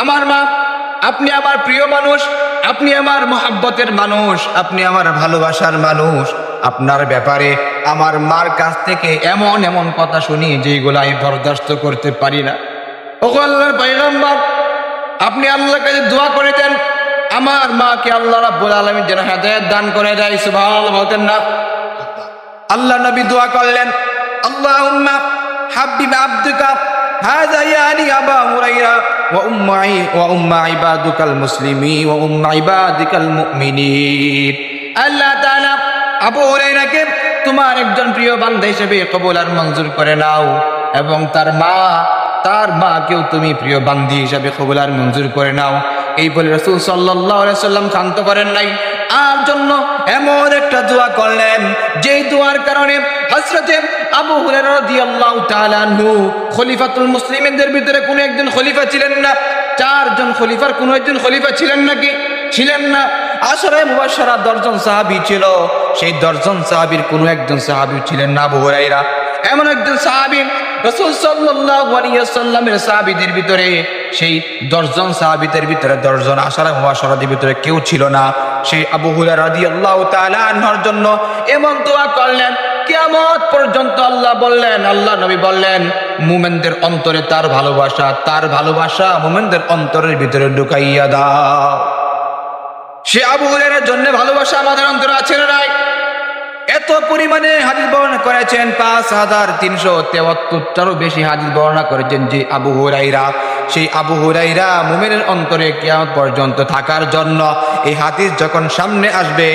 আমার মা, আপনি আমার প্রিয় মানুষ, আপনি আমার মহব্বতের মানুষ, আপনি আমার ভালোবাসার মানুষ। আপনার ব্যাপারে আমার মার কাছ থেকে এমন এমন কথা শুনি যেগুলো আমি বরদাস্ত করতে পারি না। ওগো আল্লাহর পয়গম্বর, আপনি আল্লাহর কাছে দোয়া করে দেন আমার মাকে আল্লাহ রাব্বুল আলামিন যেন হেদায়েত দান করে দেয়। সুবহানাল্লাহ বলতেন না? আল্লাহ নবী দোয়া করলেন, আল্লাহুম্মা হাবিব আবদুকা হাযা ইয়ানি আবা হুরায়রা ওয়া উম্মা ইবাদুকাল মুসলিমিন ওয়া উম্মা ইবাদিকাল মুমিনিন। আল্লাহ তাআলা আবু হুরায়রাকে তোমার একজন প্রিয় বান্দা হিসেবে কবুল আর মঞ্জুর করে নাও, এবং তার মাকেও তুমি প্রিয় বান্দি হিসেবে কবুল আর মঞ্জুর করে নাও। এই বলে রাসূল সাল্লাল্লাহু আলাইহি সাল্লাম শান্ত করেন নাই, আর জন্য এমন একটা দোয়া করলেন যেই দোয়ার কারণে হযরতে আবু হুরায়রা রাদিয়াল্লাহু তাআলা আনহু, খলিফাতুল মুসলিমিনদের ভিতরে কোন একজন খলিফা ছিলেন না, চারজন খলিফার কোন একজন খলিফা ছিলেন নাকি? ছিলেন না। আশরে মুবাশশারা 10 জন সাহাবী ছিল, সেই 10 জন সাহাবীর কোন একজন সাহাবী ছিলেন না আবু হুরায়রা। এমন একজন সাহাবী রাসূল সাল্লাল্লাহু আলাইহি ওয়াসাল্লামের সাহাবীদের ভিতরে, সেই 10 জন সাহাবীদের ভিতরে 10 জন আশরে মুবাশশারাদের ভিতরে কেউ ছিল না। সেই আবু হুরায়রা রাদিয়াল্লাহু তাআলা আনহুর জন্য এমন দোয়া করলেন, কিয়ামত পর্যন্ত আল্লাহ বললেন, আল্লাহ নবী বললেন, মুমিনদের অন্তরে তার ভালোবাসা মুমিনদের অন্তরের ভিতরে ঢুকাইয়া দাও। সে আবু হুরায়রার জন্য ভালোবাসা আমাদের অন্তরে আছে না নাই? এত পরিমাণে হাদিস বর্ণনা করেছেন, 5373টারও বেশি হাদিস বর্ণনা করেছেন যে আবু হুরায়রা, সেই আবু হুরায়রা মুমিনের অন্তরে কিয়ামত পর্যন্ত থাকার জন্য। এই হাদিস যখন সামনে আসবে,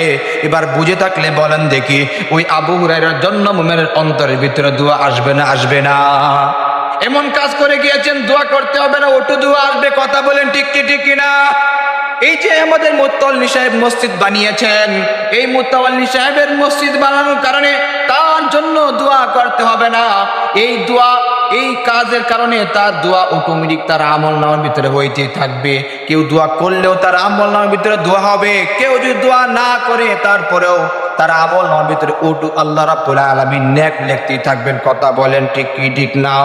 এবার বুঝে থাকলে বলেন দেখি, ওই আবু হুরায়রার জন্য মুমিনের অন্তরের ভিতরে দোয়া আসবে না? আসবে না? এমন কাজ করে গিয়েছেন, দোয়া করতে হবে না, ওটু দোয়া আসবে। কথা বলেন ঠিক কি ঠিক কিনা? এই যে আমাদের মুত্তাওয়াল্লি সাহেব মসজিদ বানিয়েছেন, এই মুত্তাওয়াল্লি সাহেবের মসজিদ বানানোর কারণে তার জন্য দোয়া করতে হবে না। এই দোয়া, এই কাজের কারণে তার দোয়া অটোমেটিক তার আমলনামার ভিতরে হইতে থাকবে। কেউ দোয়া করলেও তার আমলনামার ভিতরে দোয়া হবে, কেউ যদি দোয়া না করে তারপরেও তার আমলনামার ভিতরে আল্লাহ রাব্বুল আলামিন নেক লিখতেই থাকবেন। কথা বলেন ঠিক কি ঠিক না?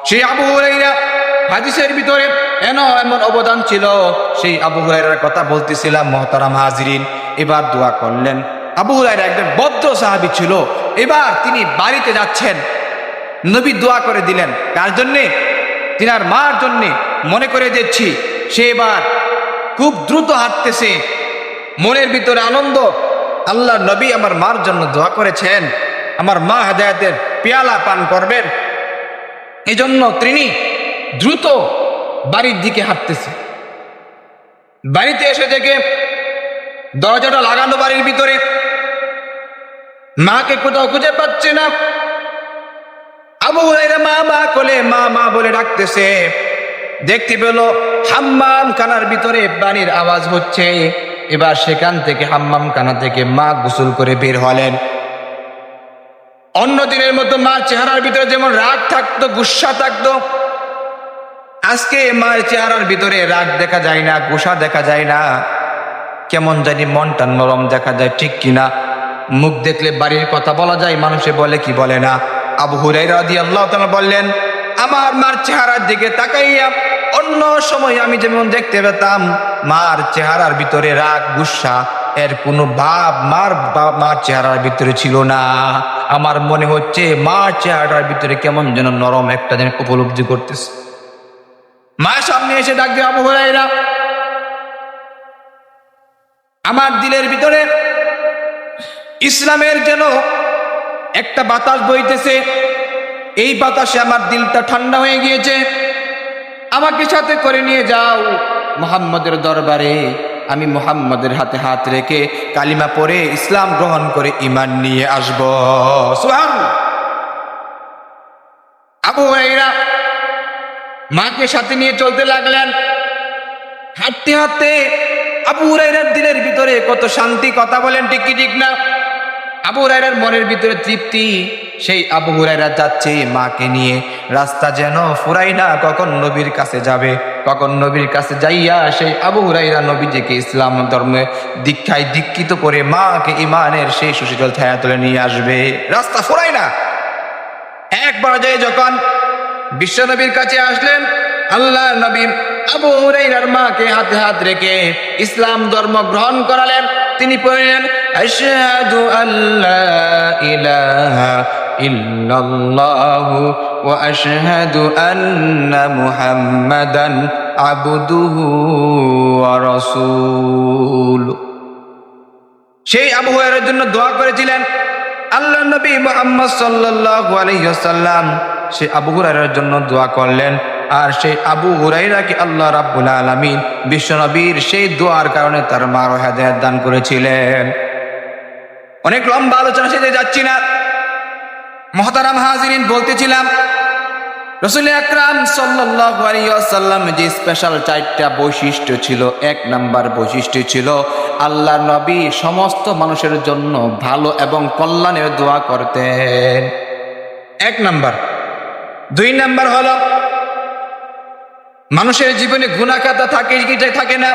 সেই আবু হুরায়রা হাদিসের ভিতরে এমন অবদান ছিল, সেই আবু হুরায়রার কথা বলতেছিলাম মুহতারাম হাজিরিন। এবার দোয়া করলেন। আবু হুরায়রা একজন বদ্ধ সাহাবী ছিল। এবার তিনি বাড়িতে যাচ্ছেন, নবী দোয়া করে দিলেন কার জন্যে? তিনার মার জন্যে। মনে করে দিচ্ছি, সে এবার খুব দ্রুত হাঁটতেছে, মনের ভিতরে আনন্দ, আল্লাহ নবী আমার মার জন্য দোয়া করেছেন, আমার মা হেদায়েতের পেয়ালা পান করবেন। এই জন্য তিনি দ্রুত বাড়ির দিকে হাঁটতেছে। বাড়িতে এসে দেখে দরজাটা লাগানো বাড়ির ভিতরে, মাকে কোথাও খুঁজে পাচ্ছে না। আবু হুরায়রা মা মা কোলে মা মা বলে ডাকতেছে। দেখতে পেল হাম্মাম খানার ভিতরে পানির আওয়াজ হচ্ছে। এবার সেখান থেকে হাম্মাম খানা থেকে মা গোসল করে বের হলেন। অন্য দিনের মতো মার চেহারার ভিতরে যেমন রাগ থাকতো, গুসা থাকতো, আজকে মায়ের চেহারার ভিতরে রাগ দেখা যায় না, গুসা দেখা যায় না, কেমন জানি মনটা নরম দেখা যায়, ঠিক কিনা? মুখ দেখলে বাড়ির কথা বলা যায়, মানুষে বলে কি বলে না। আবু হুরায়রা রাদিয়াল্লাহু তাআলা বললেন, আমার মার চেহারার দিকে তাকাইয়া অন্য সময় আমি যেমন দেখতে পেতাম মার চেহারার ভিতরে রাগ গুসা এর কোনো ভাব মার চেহারার ভিতরে ছিল না। আমার মনে হচ্ছে মার চেহারার ভিতরে কেমন যেন নরম একটা যেন উপলব্ধি করতেছে। মায়ের সামনে এসে ডাক দিয়ে, আবু হুরায়রা, আমার দিলের ভিতরে ইসলামের যেন একটা বাতাস বইতেছে, এই বাতাসে আমার দিলটা ঠান্ডা হয়ে গিয়েছে, আমাকে সাথে করে নিয়ে যাও মুহাম্মদের দরবারে, আমি মুহাম্মদের হাতে হাত রেখে কালিমা পড়ে ইসলাম গ্রহণ করে ঈমান নিয়ে আসব। সুবহানাল্লাহ। আবু হুরায়রা মাকে সাথে নিয়ে চলতে লাগলেন। হাঁটতে হাঁটতে আবু হুরায়রার দিলের ভিতরে কত শান্তি। কথা বলেন ঠিক কি ঠিক না? আবু হুরায়রার মনের ভিতরে তৃপ্তি। সেই আবু হুরায়রা যাচ্ছে মাকে নিয়ে, রাস্তা যেন ফুরাই না, কখন নবীর কাছে যাবে, কখন নবীর কাছে যাইয়া সেই আবু হুরায়রা নবীজিকে ইসলাম ধর্মে দীক্ষায় দীক্ষিত করে মাকে ঈমানের সেই সুশীতল ছায়াতলে নিয়ে আসবে। রাস্তা ফুরাই না। একবার যায় যখন বিশ্ব নবীর কাছে আসলেন, আল্লাহ নবী আবু হুরায়রার মাকে হাতে হাত রেখে ইসলাম ধর্ম গ্রহণ করালেন। তিনি পড়লেন আশহাদু আল্লা ইলাহা ইল্লাল্লাহু ওয়া আশহাদু আন্না মুহাম্মাদান আবদুহু ওয়া রাসূলুহু। সেই আবু হুরায়রার জন্য দোয়া করেছিলেন আল্লাহর নবী মুহাম্মদ সাল্লাল্লাহু আলাইহি ওয়াসাল্লাম। সেই আবু হুরায়রার জন্য দোয়া করলেন, আর সেই আবু হুরায়রাকে আল্লাহ রাব্বুল আলামিন বিশ্বনবীর সেই দোয়ার কারণে তার মার হেদায়েত দান করেছিলেন। অনেক লম্বা আলোচনা সেতে যাচ্ছি না, মুহতারাম হাজিরিন, বলতেছিলাম রাসূল আকরাম সাল্লাল্লাহু আলাইহি ওয়াসাল্লাম যে স্পেশাল 4টা বৈশিষ্ট্য ছিল। 1 নাম্বার বৈশিষ্ট্য ছিল আল্লাহর নবী সমস্ত মানুষের জন্য ভালো এবং কল্যাণের দোয়া করতেন, 1 নাম্বার। 2 নাম্বার হলো মানুষের জীবনে গুনাহ খাতা থাকে কি থাকে না?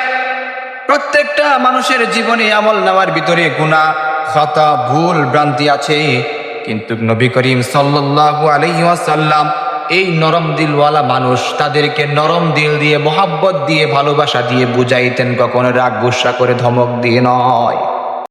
প্রত্যেকটা মানুষের জীবনে আমল নামার ভিতরে গুনাহ খাতা ভুল ভ্রান্তি আছে, কিন্তু নবী করিম সাল্লাল্লাহু আলাইহি ওয়াসাল্লাম এই নরম দিলওয়ালা মানুষ, তাদেরকে নরম দিল দিয়ে, মোহাব্বত দিয়ে, ভালোবাসা দিয়ে বুঝাইতেন, কখনো রাগ গুসা করে ধমক দিয়ে নয়।